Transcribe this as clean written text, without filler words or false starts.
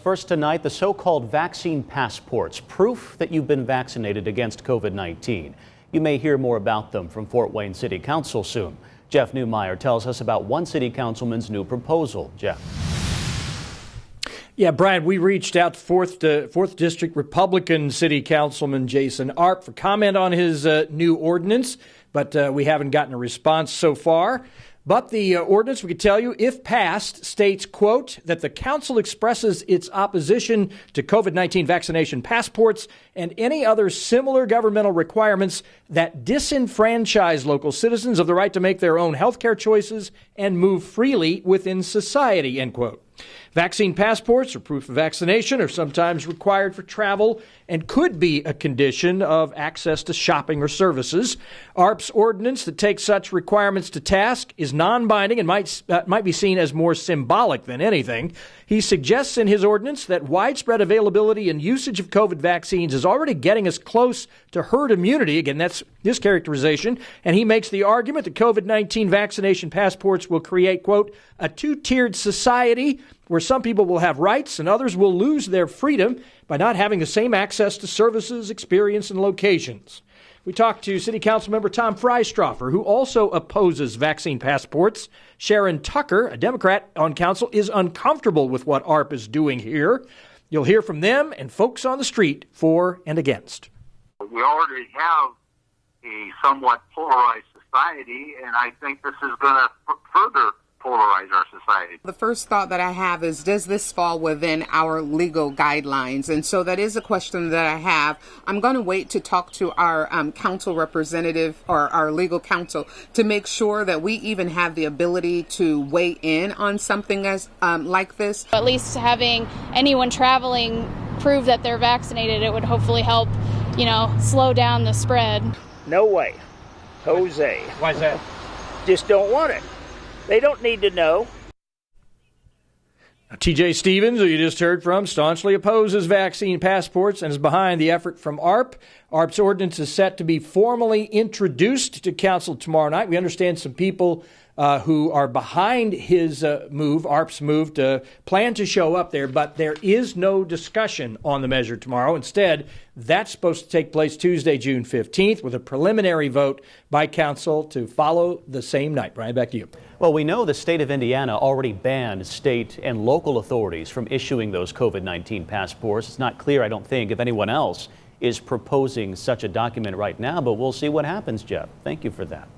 First tonight, the so-called vaccine passports, proof that you've been vaccinated against COVID-19. You may hear more about them from Fort Wayne City Council soon. Jeff Newmeyer tells us about one city councilman's new proposal. Jeff. Yeah, Brian, we reached out to 4th District Republican City Councilman Jason Arp for comment on his new ordinance, but we haven't gotten a response so far. But the ordinance, we could tell you, if passed, states, quote, that the council expresses its opposition to COVID-19 vaccination passports and any other similar governmental requirements that disenfranchise local citizens of the right to make their own health care choices and move freely within society, end quote. Vaccine passports or proof of vaccination are sometimes required for travel and could be a condition of access to shopping or services. ARP's ordinance that takes such requirements to task is non-binding and might be seen as more symbolic than anything. He suggests in his ordinance that widespread availability and usage of COVID vaccines is already getting us close to herd immunity. Again, that's his characterization. And he makes the argument that COVID-19 vaccination passports will create, quote, a two-tiered society where some people will have rights and others will lose their freedom by not having the same access to services, experience, and locations. We talked to City Council member Tom Freistroffer, who also opposes vaccine passports. Sharon Tucker, a Democrat on council, is uncomfortable with what ARP is doing here. You'll hear from them and folks on the street for and against. We already have a somewhat polarized society, and I think this is going to further polarize our society. The first thought that I have is, does this fall within our legal guidelines? And so that is a question that I have. I'm going to wait to talk to our council representative or our legal counsel to make sure that we even have the ability to weigh in on something as like this. At least having anyone traveling prove that they're vaccinated, it would hopefully help, slow down the spread. No way. Jose. Why is that? Just don't want it. They don't need to know. T.J. Stevens, who you just heard from, staunchly opposes vaccine passports and is behind the effort from ARP. ARP's ordinance is set to be formally introduced to council tomorrow night. We understand some people who are behind his ARP's move, to plan to show up there, but there is no discussion on the measure tomorrow. Instead, that's supposed to take place Tuesday, June 15th, with a preliminary vote by council to follow the same night. Brian, back to you. Well, we know the state of Indiana already banned state and local authorities from issuing those COVID-19 passports. It's not clear, I don't think, if anyone else is proposing such a document right now, but we'll see what happens, Jeff. Thank you for that.